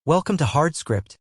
Welcome to HardScript.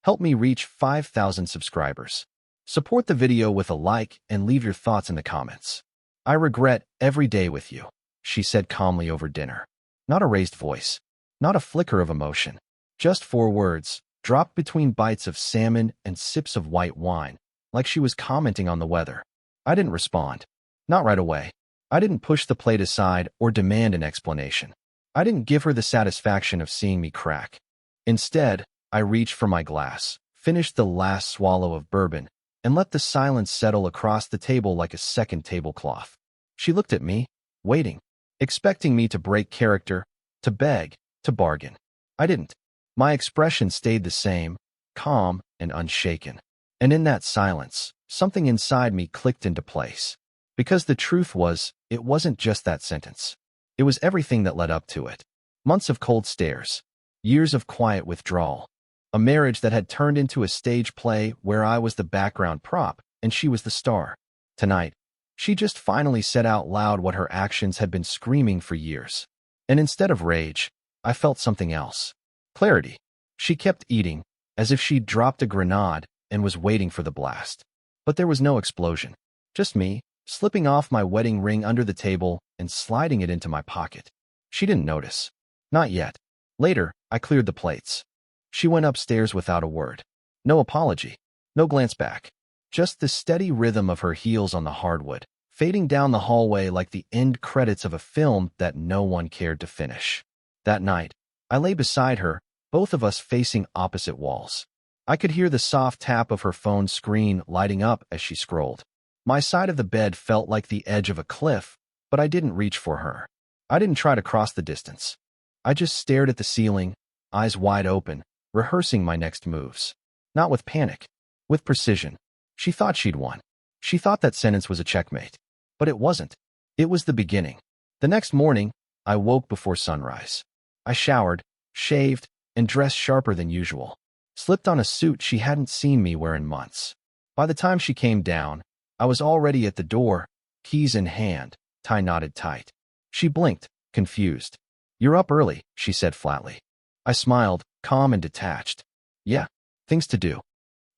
Help me reach 5,000 subscribers. Support the video with a like and leave your thoughts in the comments. I regret every day with you, she said calmly over dinner. Not a raised voice, not a flicker of emotion. Just 4 words, dropped between bites of salmon and sips of white wine, like she was commenting on the weather. I didn't respond. Not right away. I didn't push the plate aside or demand an explanation. I didn't give her the satisfaction of seeing me crack. Instead, I reached for my glass, finished the last swallow of bourbon, and let the silence settle across the table like a second tablecloth. She looked at me, waiting, expecting me to break character, to beg, to bargain. I didn't. My expression stayed the same, calm and unshaken. And in that silence, something inside me clicked into place. Because the truth was, it wasn't just that sentence. It was everything that led up to it. Months of cold stares. Years of quiet withdrawal. A marriage that had turned into a stage play where I was the background prop and she was the star. Tonight, she just finally said out loud what her actions had been screaming for years. And instead of rage, I felt something else. Clarity. She kept eating, as if she'd dropped a grenade and was waiting for the blast. But there was no explosion. Just me, slipping off my wedding ring under the table and sliding it into my pocket. She didn't notice. Not yet. Later, I cleared the plates. She went upstairs without a word. No apology. No glance back. Just the steady rhythm of her heels on the hardwood, fading down the hallway like the end credits of a film that no one cared to finish. That night, I lay beside her, both of us facing opposite walls. I could hear the soft tap of her phone screen lighting up as she scrolled. My side of the bed felt like the edge of a cliff, but I didn't reach for her. I didn't try to cross the distance. I just stared at the ceiling, eyes wide open, rehearsing my next moves. Not with panic, with precision. She thought she'd won. She thought that sentence was a checkmate. But it wasn't. It was the beginning. The next morning, I woke before sunrise. I showered, shaved, and dressed sharper than usual. Slipped on a suit she hadn't seen me wear in months. By the time she came down, I was already at the door, keys in hand, tie knotted tight. She blinked, confused. "You're up early," she said flatly. I smiled, calm and detached. "Yeah, things to do."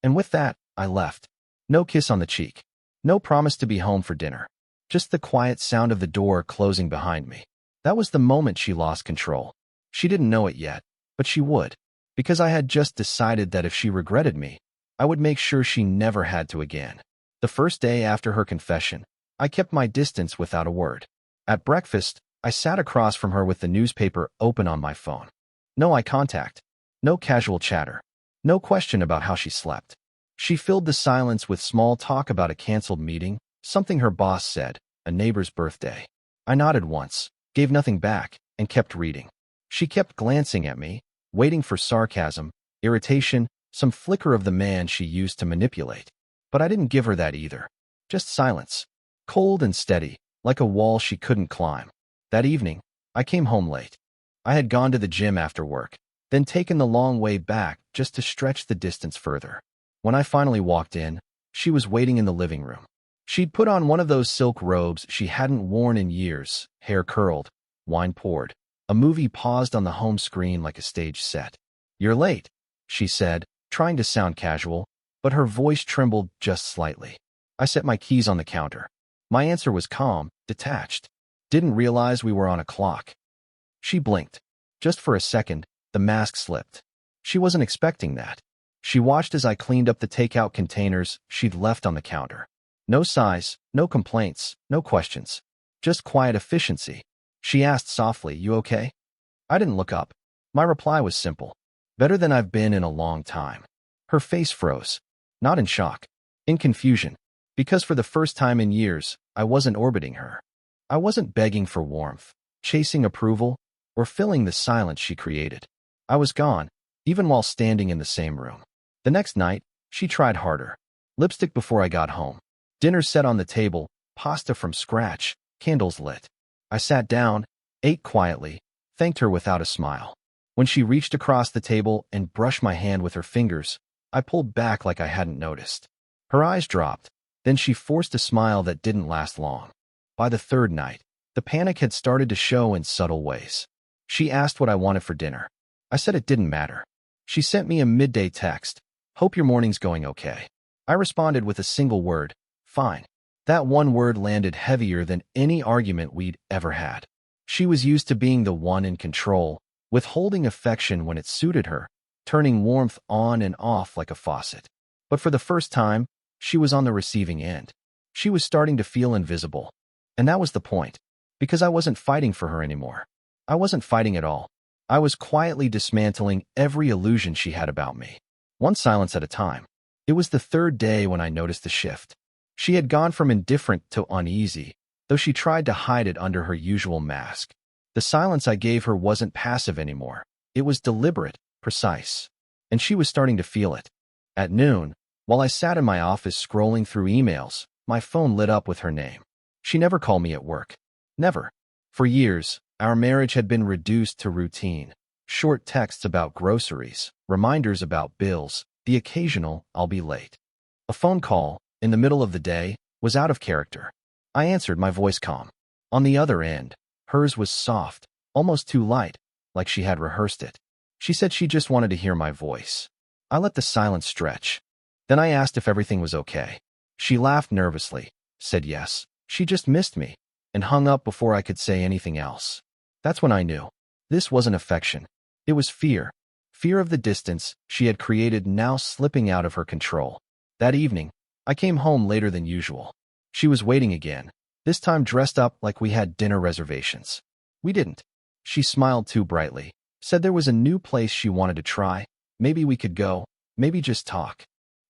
And with that, I left. No kiss on the cheek. No promise to be home for dinner. Just the quiet sound of the door closing behind me. That was the moment she lost control. She didn't know it yet, but she would. Because I had just decided that if she regretted me, I would make sure she never had to again. The first day after her confession, I kept my distance without a word. At breakfast, I sat across from her with the newspaper open on my phone. No eye contact. No casual chatter. No question about how she slept. She filled the silence with small talk about a canceled meeting, something her boss said, a neighbor's birthday. I nodded once, gave nothing back, and kept reading. She kept glancing at me, waiting for sarcasm, irritation, some flicker of the man she used to manipulate. But I didn't give her that either. Just silence. Cold and steady, like a wall she couldn't climb. That evening, I came home late. I had gone to the gym after work, then taken the long way back just to stretch the distance further. When I finally walked in, she was waiting in the living room. She'd put on one of those silk robes she hadn't worn in years, hair curled, wine poured. A movie paused on the home screen like a stage set. "You're late," she said, trying to sound casual, but her voice trembled just slightly. I set my keys on the counter. My answer was calm, detached. Didn't realize we were on a clock. She blinked. Just for a second, the mask slipped. She wasn't expecting that. She watched as I cleaned up the takeout containers she'd left on the counter. No sighs, no complaints, no questions. Just quiet efficiency. She asked softly, "You okay?" I didn't look up. My reply was simple. "Better than I've been in a long time." Her face froze. Not in shock. In confusion. Because for the first time in years, I wasn't orbiting her. I wasn't begging for warmth, chasing approval, or filling the silence she created. I was gone, even while standing in the same room. The next night, she tried harder. Lipstick before I got home. Dinner set on the table, pasta from scratch, candles lit. I sat down, ate quietly, thanked her without a smile. When she reached across the table and brushed my hand with her fingers, I pulled back like I hadn't noticed. Her eyes dropped, then she forced a smile that didn't last long. By the third night, the panic had started to show in subtle ways. She asked what I wanted for dinner. I said it didn't matter. She sent me a midday text. Hope your morning's going okay. I responded with a single word, fine. That one word landed heavier than any argument we'd ever had. She was used to being the one in control, withholding affection when it suited her, turning warmth on and off like a faucet. But for the first time, she was on the receiving end. She was starting to feel invisible. And that was the point, because I wasn't fighting for her anymore. I wasn't fighting at all. I was quietly dismantling every illusion she had about me, one silence at a time. It was the third day when I noticed the shift. She had gone from indifferent to uneasy, though she tried to hide it under her usual mask. The silence I gave her wasn't passive anymore. It was deliberate, precise. And she was starting to feel it. At noon, while I sat in my office scrolling through emails, my phone lit up with her name. She never called me at work. Never. For years, our marriage had been reduced to routine. Short texts about groceries, reminders about bills, the occasional "I'll be late." A phone call, in the middle of the day, was out of character. I answered, my voice calm. On the other end, hers was soft, almost too light, like she had rehearsed it. She said she just wanted to hear my voice. I let the silence stretch. Then I asked if everything was okay. She laughed nervously, said yes, she just missed me, and hung up before I could say anything else. That's when I knew. This wasn't affection. It was fear. Fear of the distance she had created now slipping out of her control. That evening, I came home later than usual. She was waiting again, this time dressed up like we had dinner reservations. We didn't. She smiled too brightly, said there was a new place she wanted to try. Maybe we could go, maybe just talk.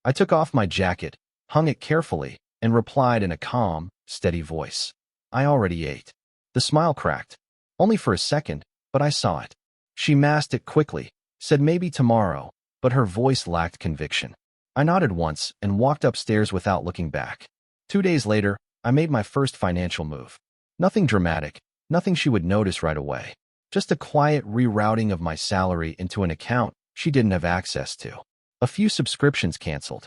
I took off my jacket, hung it carefully, and replied in a calm, steady voice. I already ate. The smile cracked. Only for a second, but I saw it. She masked it quickly, said maybe tomorrow, but her voice lacked conviction. I nodded once and walked upstairs without looking back. 2 days later, I made my first financial move. Nothing dramatic, nothing she would notice right away. Just a quiet rerouting of my salary into an account she didn't have access to. A few subscriptions canceled.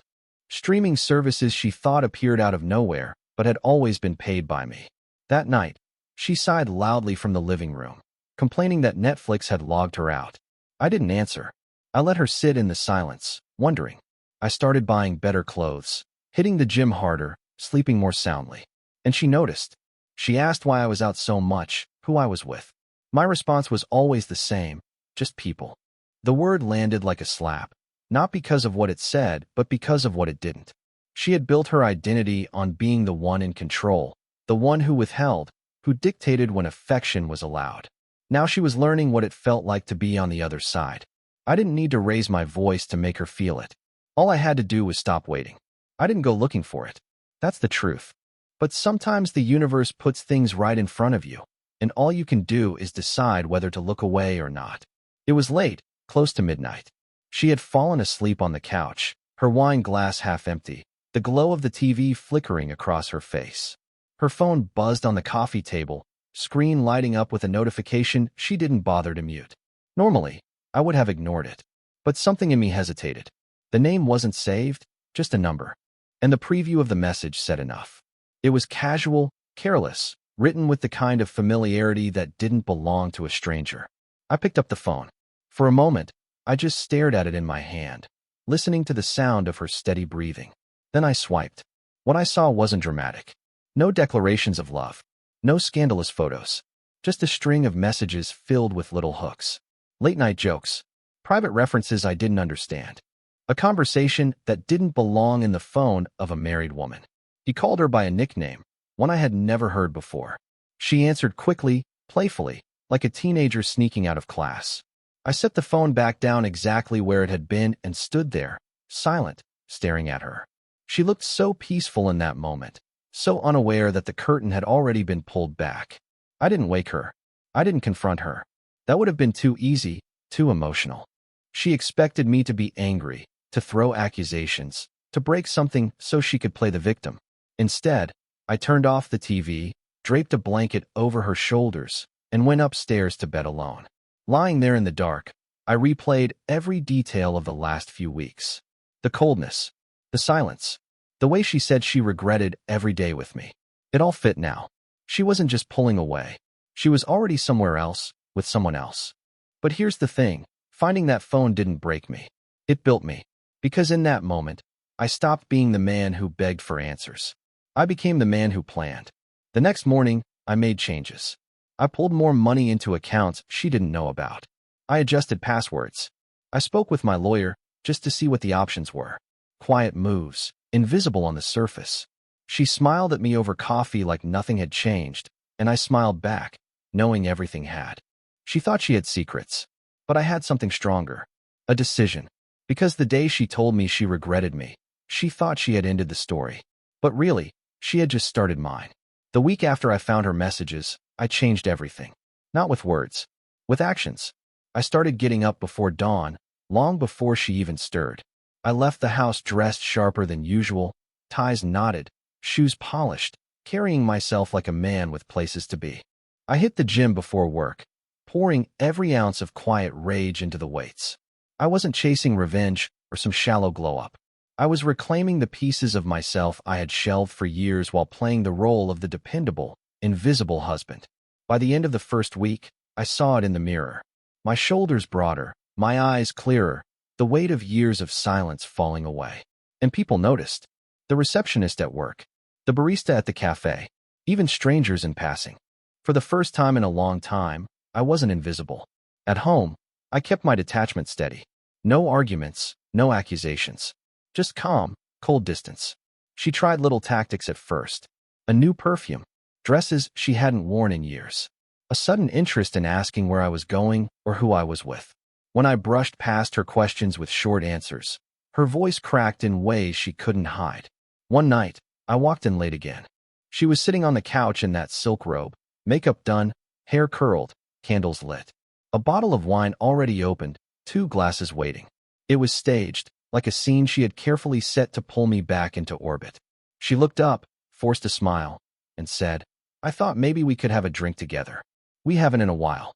Streaming services she thought appeared out of nowhere, but had always been paid by me. That night, she sighed loudly from the living room, complaining that Netflix had logged her out. I didn't answer. I let her sit in the silence, wondering. I started buying better clothes, hitting the gym harder, sleeping more soundly. And she noticed. She asked why I was out so much, who I was with. My response was always the same, just people. The word landed like a slap, not because of what it said, but because of what it didn't. She had built her identity on being the one in control, the one who withheld, who dictated when affection was allowed. Now she was learning what it felt like to be on the other side. I didn't need to raise my voice to make her feel it. All I had to do was stop waiting. I didn't go looking for it. That's the truth. But sometimes the universe puts things right in front of you, and all you can do is decide whether to look away or not. It was late, close to midnight. She had fallen asleep on the couch, her wine glass half empty, the glow of the TV flickering across her face. Her phone buzzed on the coffee table, screen lighting up with a notification she didn't bother to mute. Normally, I would have ignored it, but something in me hesitated. The name wasn't saved, just a number. And the preview of the message said enough. It was casual, careless, written with the kind of familiarity that didn't belong to a stranger. I picked up the phone. For a moment, I just stared at it in my hand, listening to the sound of her steady breathing. Then I swiped. What I saw wasn't dramatic. No declarations of love. No scandalous photos. Just a string of messages filled with little hooks. Late-night jokes. Private references I didn't understand. A conversation that didn't belong in the phone of a married woman. He called her by a nickname, one I had never heard before. She answered quickly, playfully, like a teenager sneaking out of class. I set the phone back down exactly where it had been and stood there, silent, staring at her. She looked so peaceful in that moment, so unaware that the curtain had already been pulled back. I didn't wake her. I didn't confront her. That would have been too easy, too emotional. She expected me to be angry, to throw accusations, to break something so she could play the victim. Instead, I turned off the TV, draped a blanket over her shoulders, and went upstairs to bed alone. Lying there in the dark, I replayed every detail of the last few weeks. The coldness, the silence, the way she said she regretted every day with me. It all fit now. She wasn't just pulling away. She was already somewhere else, with someone else. But here's the thing, Finding that phone didn't break me. It built me. Because in that moment, I stopped being the man who begged for answers. I became the man who planned. The next morning, I made changes. I pulled more money into accounts she didn't know about. I adjusted passwords. I spoke with my lawyer just to see what the options were. Quiet moves, invisible on the surface. She smiled at me over coffee like nothing had changed, and I smiled back, knowing everything had. She thought she had secrets, but I had something stronger. A decision. Because the day she told me she regretted me, she thought she had ended the story. But really, she had just started mine. The week after I found her messages, I changed everything. Not with words, with actions. I started getting up before dawn, long before she even stirred. I left the house dressed sharper than usual, ties knotted, shoes polished, carrying myself like a man with places to be. I hit the gym before work, pouring every ounce of quiet rage into the weights. I wasn't chasing revenge or some shallow glow-up. I was reclaiming the pieces of myself I had shelved for years while playing the role of the dependable, invisible husband. By the end of the first week, I saw it in the mirror. My shoulders broader, my eyes clearer, the weight of years of silence falling away. And people noticed. The receptionist at work, the barista at the cafe, even strangers in passing. For the first time in a long time, I wasn't invisible. At home, I kept my detachment steady. No arguments, no accusations. Just calm, cold distance. She tried little tactics at first. A new perfume, dresses she hadn't worn in years. A sudden interest in asking where I was going or who I was with. When I brushed past her questions with short answers, her voice cracked in ways she couldn't hide. One night, I walked in late again. She was sitting on the couch in that silk robe, makeup done, hair curled, candles lit. A bottle of wine already opened, 2 glasses waiting. It was staged, like a scene she had carefully set to pull me back into orbit. She looked up, forced a smile, and said, "I thought maybe we could have a drink together. We haven't in a while."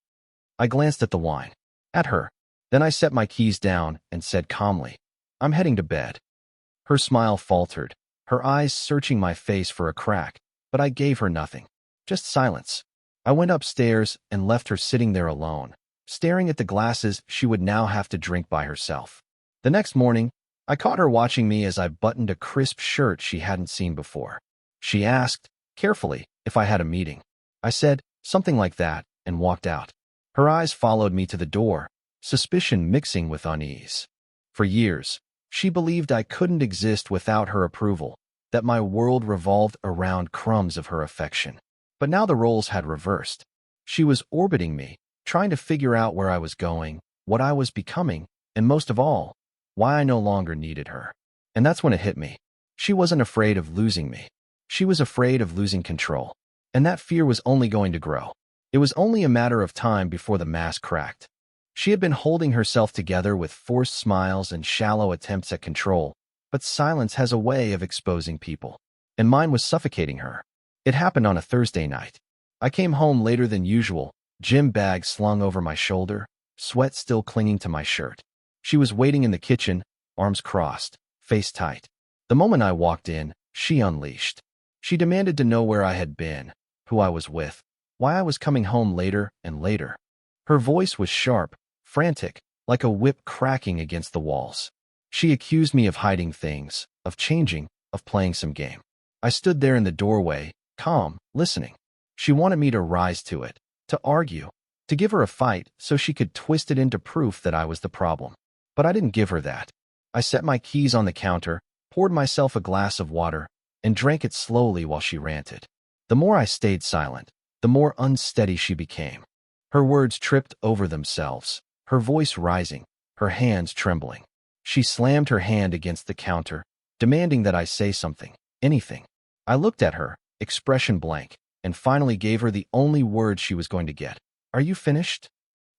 I glanced at the wine. At her. Then I set my keys down and said calmly, "I'm heading to bed." Her smile faltered, her eyes searching my face for a crack, but I gave her nothing. Just silence. I went upstairs and left her sitting there alone, staring at the glasses she would now have to drink by herself. The next morning, I caught her watching me as I buttoned a crisp shirt she hadn't seen before. She asked, carefully, if I had a meeting. I said, something like that, and walked out. Her eyes followed me to the door, suspicion mixing with unease. For years, she believed I couldn't exist without her approval, that my world revolved around crumbs of her affection. But now the roles had reversed. She was orbiting me, trying to figure out where I was going, what I was becoming, and most of all, why I no longer needed her. And that's when it hit me. She wasn't afraid of losing me. She was afraid of losing control. And that fear was only going to grow. It was only a matter of time before the mask cracked. She had been holding herself together with forced smiles and shallow attempts at control, but silence has a way of exposing people. And mine was suffocating her. It happened on a Thursday night. I came home later than usual, gym bag slung over my shoulder, sweat still clinging to my shirt. She was waiting in the kitchen, arms crossed, face tight. The moment I walked in, she unleashed. She demanded to know where I had been, who I was with, why I was coming home later and later. Her voice was sharp, frantic, like a whip cracking against the walls. She accused me of hiding things, of changing, of playing some game. I stood there in the doorway, calm, listening. She wanted me to rise to it, to argue, to give her a fight so she could twist it into proof that I was the problem. But I didn't give her that. I set my keys on the counter, poured myself a glass of water, and drank it slowly while she ranted. The more I stayed silent, the more unsteady she became. Her words tripped over themselves, her voice rising, her hands trembling. She slammed her hand against the counter, demanding that I say something, anything. I looked at her, expression blank, and finally gave her the only word she was going to get. "Are you finished?"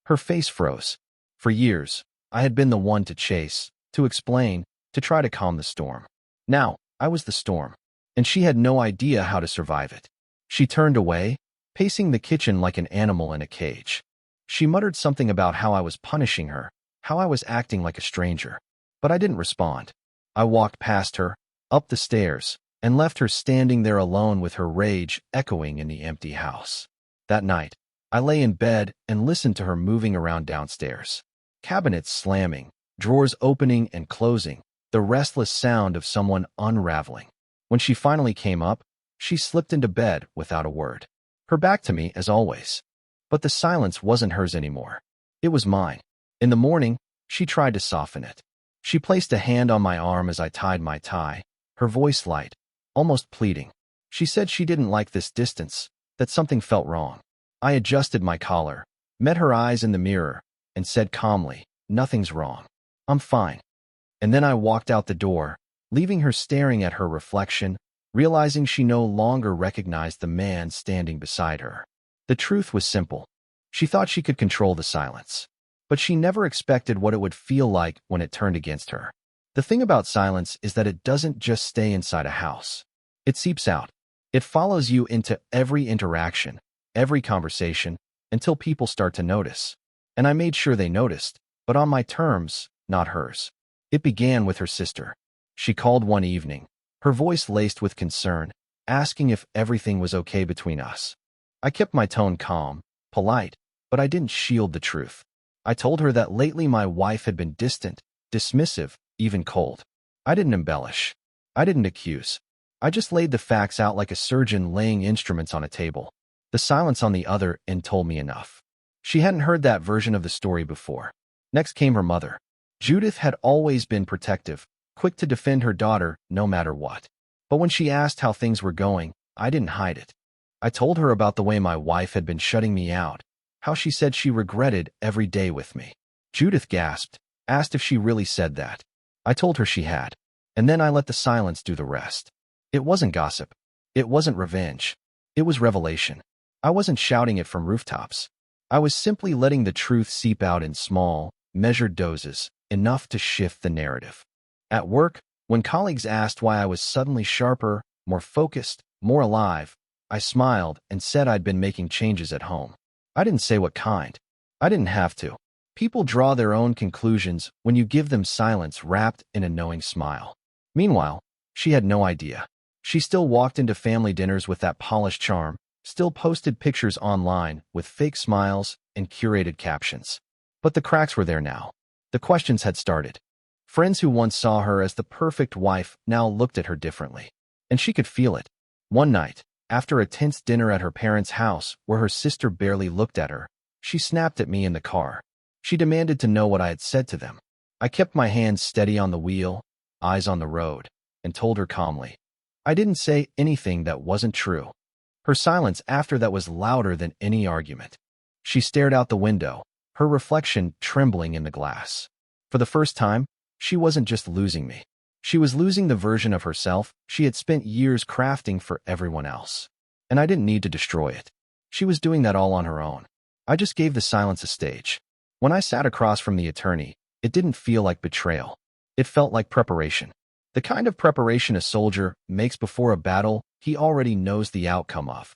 Her face froze. For years, I had been the one to chase, to explain, to try to calm the storm. Now, I was the storm, and she had no idea how to survive it. She turned away, pacing the kitchen like an animal in a cage. She muttered something about how I was punishing her, how I was acting like a stranger. But I didn't respond. I walked past her, up the stairs, and left her standing there alone with her rage echoing in the empty house. That night, I lay in bed and listened to her moving around downstairs. Cabinets slamming, drawers opening and closing, the restless sound of someone unraveling. When she finally came up, she slipped into bed without a word. Her back to me, as always. But the silence wasn't hers anymore. It was mine. In the morning, she tried to soften it. She placed a hand on my arm as I tied my tie, her voice light, almost pleading. She said she didn't like this distance, that something felt wrong. I adjusted my collar, met her eyes in the mirror, and said calmly, "Nothing's wrong. I'm fine." And then I walked out the door, leaving her staring at her reflection, realizing she no longer recognized the man standing beside her. The truth was simple. She thought she could control the silence. But she never expected what it would feel like when it turned against her. The thing about silence is that it doesn't just stay inside a house. It seeps out. It follows you into every interaction, every conversation, until people start to notice. And I made sure they noticed, but on my terms, not hers. It began with her sister. She called one evening, her voice laced with concern, asking if everything was okay between us. I kept my tone calm, polite, but I didn't shield the truth. I told her that lately my wife had been distant, dismissive, even cold. I didn't embellish. I didn't accuse. I just laid the facts out like a surgeon laying instruments on a table. The silence on the other end told me enough. She hadn't heard that version of the story before. Next came her mother. Judith had always been protective, quick to defend her daughter no matter what. But when she asked how things were going, I didn't hide it. I told her about the way my wife had been shutting me out, how she said she regretted every day with me. Judith gasped, asked if she really said that. I told her she had. And then I let the silence do the rest. It wasn't gossip. It wasn't revenge. It was revelation. I wasn't shouting it from rooftops. I was simply letting the truth seep out in small, measured doses, enough to shift the narrative. At work, when colleagues asked why I was suddenly sharper, more focused, more alive, I smiled and said I'd been making changes at home. I didn't say what kind. I didn't have to. People draw their own conclusions when you give them silence wrapped in a knowing smile. Meanwhile, she had no idea. She still walked into family dinners with that polished charm, still posted pictures online with fake smiles and curated captions. But the cracks were there now. The questions had started. Friends who once saw her as the perfect wife now looked at her differently. And she could feel it. One night, after a tense dinner at her parents' house where her sister barely looked at her, she snapped at me in the car. She demanded to know what I had said to them. I kept my hands steady on the wheel, eyes on the road, and told her calmly. I didn't say anything that wasn't true. Her silence after that was louder than any argument. She stared out the window, her reflection trembling in the glass. For the first time, she wasn't just losing me. She was losing the version of herself she had spent years crafting for everyone else. And I didn't need to destroy it. She was doing that all on her own. I just gave the silence a stage. When I sat across from the attorney, it didn't feel like betrayal. It felt like preparation. The kind of preparation a soldier makes before a battle he already knows the outcome of.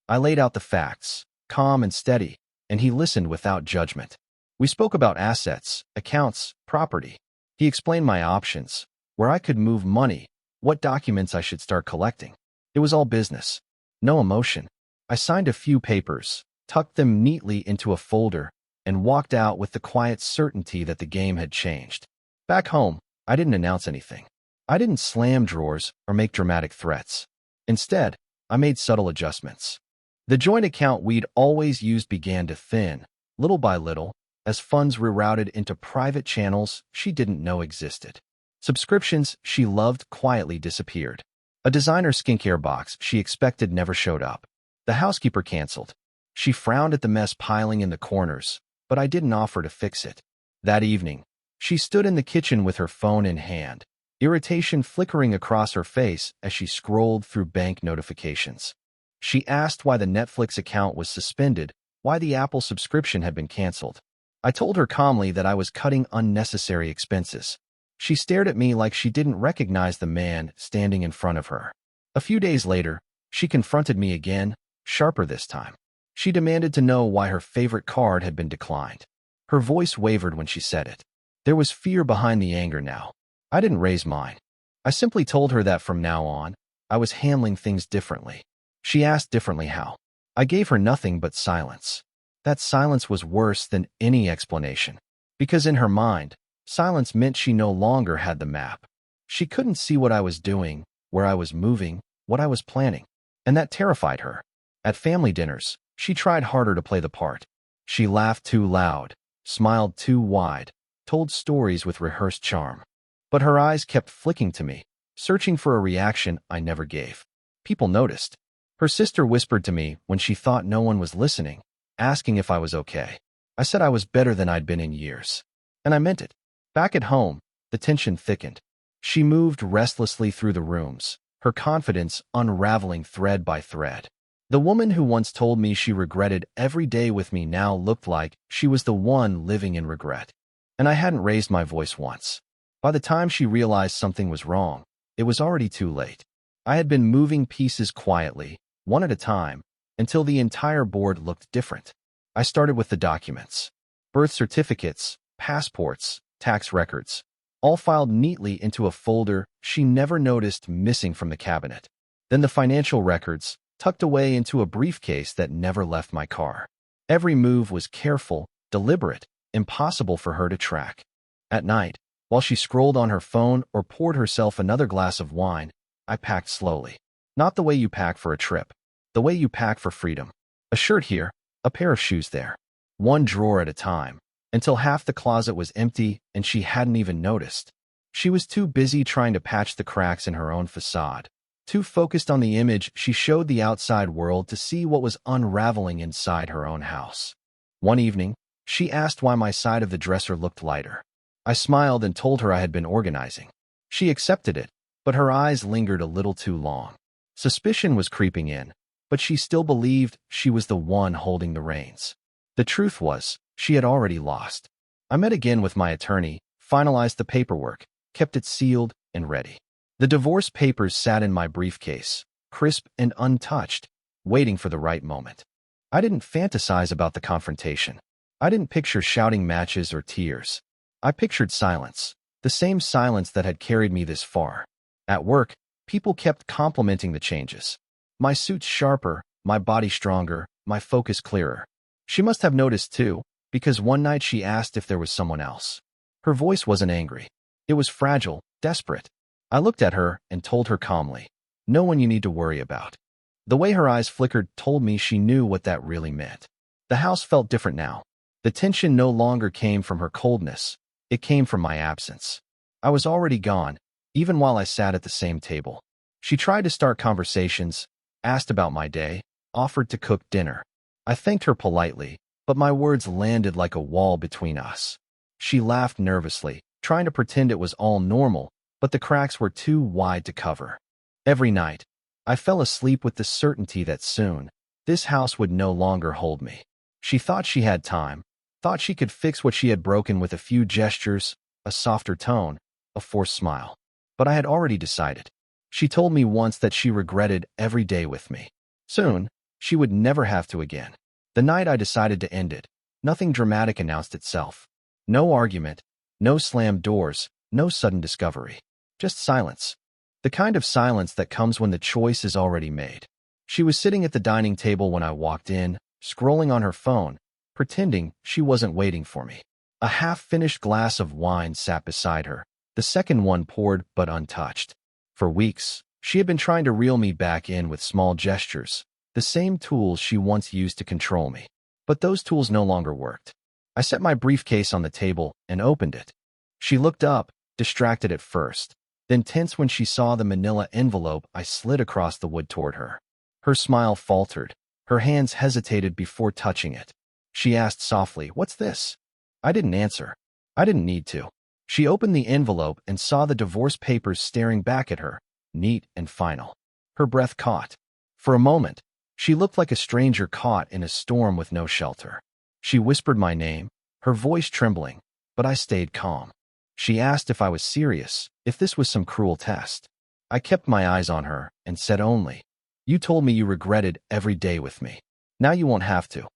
I laid out the facts, calm and steady, and he listened without judgment. We spoke about assets, accounts, property. He explained my options, where I could move money, what documents I should start collecting. It was all business. No emotion. I signed a few papers, tucked them neatly into a folder, and walked out with the quiet certainty that the game had changed. Back home, I didn't announce anything. I didn't slam drawers or make dramatic threats. Instead, I made subtle adjustments. The joint account we'd always used began to thin, little by little, as funds rerouted into private channels she didn't know existed. Subscriptions she loved quietly disappeared. A designer skincare box she expected never showed up. The housekeeper canceled. She frowned at the mess piling in the corners, but I didn't offer to fix it. That evening, she stood in the kitchen with her phone in hand, irritation flickering across her face as she scrolled through bank notifications. She asked why the Netflix account was suspended, why the Apple subscription had been canceled. I told her calmly that I was cutting unnecessary expenses. She stared at me like she didn't recognize the man standing in front of her. A few days later, she confronted me again, sharper this time. She demanded to know why her favorite card had been declined. Her voice wavered when she said it. There was fear behind the anger now. I didn't raise mine. I simply told her that from now on, I was handling things differently. She asked differently how. I gave her nothing but silence. That silence was worse than any explanation. Because in her mind, silence meant she no longer had the map. She couldn't see what I was doing, where I was moving, what I was planning, and that terrified her. At family dinners, she tried harder to play the part. She laughed too loud, smiled too wide, told stories with rehearsed charm. But her eyes kept flicking to me, searching for a reaction I never gave. People noticed. Her sister whispered to me when she thought no one was listening, asking if I was okay. I said I was better than I'd been in years. And I meant it. Back at home, the tension thickened. She moved restlessly through the rooms, her confidence unraveling thread by thread. The woman who once told me she regretted every day with me now looked like she was the one living in regret. And I hadn't raised my voice once. By the time she realized something was wrong, it was already too late. I had been moving pieces quietly, one at a time, until the entire board looked different. I started with the documents. Birth certificates, passports, tax records, all filed neatly into a folder she never noticed missing from the cabinet. Then the financial records, tucked away into a briefcase that never left my car. Every move was careful, deliberate, impossible for her to track. At night, while she scrolled on her phone or poured herself another glass of wine, I packed slowly. Not the way you pack for a trip, the way you pack for freedom. A shirt here, a pair of shoes there. One drawer at a time, until half the closet was empty and she hadn't even noticed. She was too busy trying to patch the cracks in her own facade, too focused on the image she showed the outside world to see what was unraveling inside her own house. One evening, she asked why my side of the dresser looked lighter. I smiled and told her I had been organizing. She accepted it, but her eyes lingered a little too long. Suspicion was creeping in, but she still believed she was the one holding the reins. The truth was, she had already lost. I met again with my attorney, finalized the paperwork, kept it sealed and ready. The divorce papers sat in my briefcase, crisp and untouched, waiting for the right moment. I didn't fantasize about the confrontation. I didn't picture shouting matches or tears. I pictured silence, the same silence that had carried me this far. At work, people kept complimenting the changes. My suit's sharper, my body stronger, my focus clearer. She must have noticed too, because one night she asked if there was someone else. Her voice wasn't angry. It was fragile, desperate. I looked at her and told her calmly, "No one you need to worry about." The way her eyes flickered told me she knew what that really meant. The house felt different now. The tension no longer came from her coldness. It came from my absence. I was already gone, even while I sat at the same table. She tried to start conversations, asked about my day, offered to cook dinner. I thanked her politely, but my words landed like a wall between us. She laughed nervously, trying to pretend it was all normal, but the cracks were too wide to cover. Every night, I fell asleep with the certainty that soon, this house would no longer hold me. She thought she had time, thought she could fix what she had broken with a few gestures, a softer tone, a forced smile. But I had already decided. She told me once that she regretted every day with me. Soon, she would never have to again. The night I decided to end it, nothing dramatic announced itself. No argument, no slammed doors, no sudden discovery. Just silence. The kind of silence that comes when the choice is already made. She was sitting at the dining table when I walked in, scrolling on her phone, pretending she wasn't waiting for me. A half-finished glass of wine sat beside her, the second one poured but untouched. For weeks, she had been trying to reel me back in with small gestures, the same tools she once used to control me. But those tools no longer worked. I set my briefcase on the table and opened it. She looked up, distracted at first, then tense when she saw the manila envelope I slid across the wood toward her. Her smile faltered. Her hands hesitated before touching it. She asked softly, "What's this?" I didn't answer. I didn't need to. She opened the envelope and saw the divorce papers staring back at her, neat and final. Her breath caught. For a moment, she looked like a stranger caught in a storm with no shelter. She whispered my name, her voice trembling, but I stayed calm. She asked if I was serious, if this was some cruel test. I kept my eyes on her and said only, "You told me you regretted every day with me. Now you won't have to."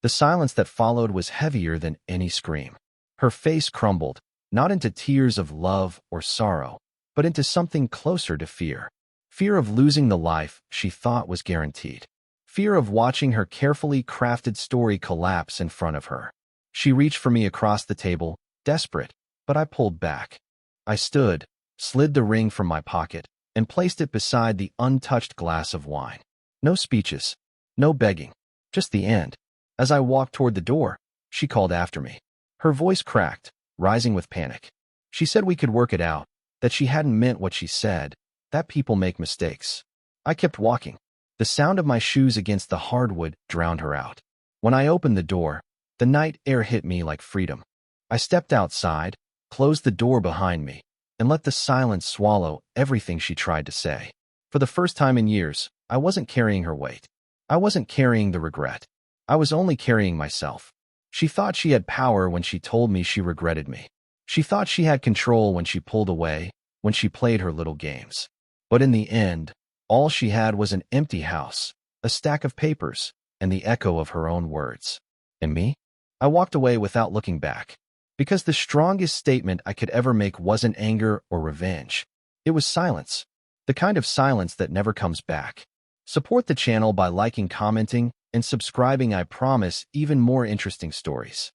The silence that followed was heavier than any scream. Her face crumbled, not into tears of love or sorrow, but into something closer to fear. Fear of losing the life she thought was guaranteed. Fear of watching her carefully crafted story collapse in front of her. She reached for me across the table, desperate, but I pulled back. I stood, slid the ring from my pocket, and placed it beside the untouched glass of wine. No speeches, no begging, just the end. As I walked toward the door, she called after me. Her voice cracked, rising with panic. She said we could work it out, that she hadn't meant what she said, that people make mistakes. I kept walking. The sound of my shoes against the hardwood drowned her out. When I opened the door, the night air hit me like freedom. I stepped outside, closed the door behind me, and let the silence swallow everything she tried to say. For the first time in years, I wasn't carrying her weight. I wasn't carrying the regret. I was only carrying myself. She thought she had power when she told me she regretted me. She thought she had control when she pulled away, when she played her little games. But in the end, all she had was an empty house, a stack of papers, and the echo of her own words. And me? I walked away without looking back. Because the strongest statement I could ever make wasn't anger or revenge. It was silence. The kind of silence that never comes back. Support the channel by liking, commenting, and subscribing. I promise even more interesting stories.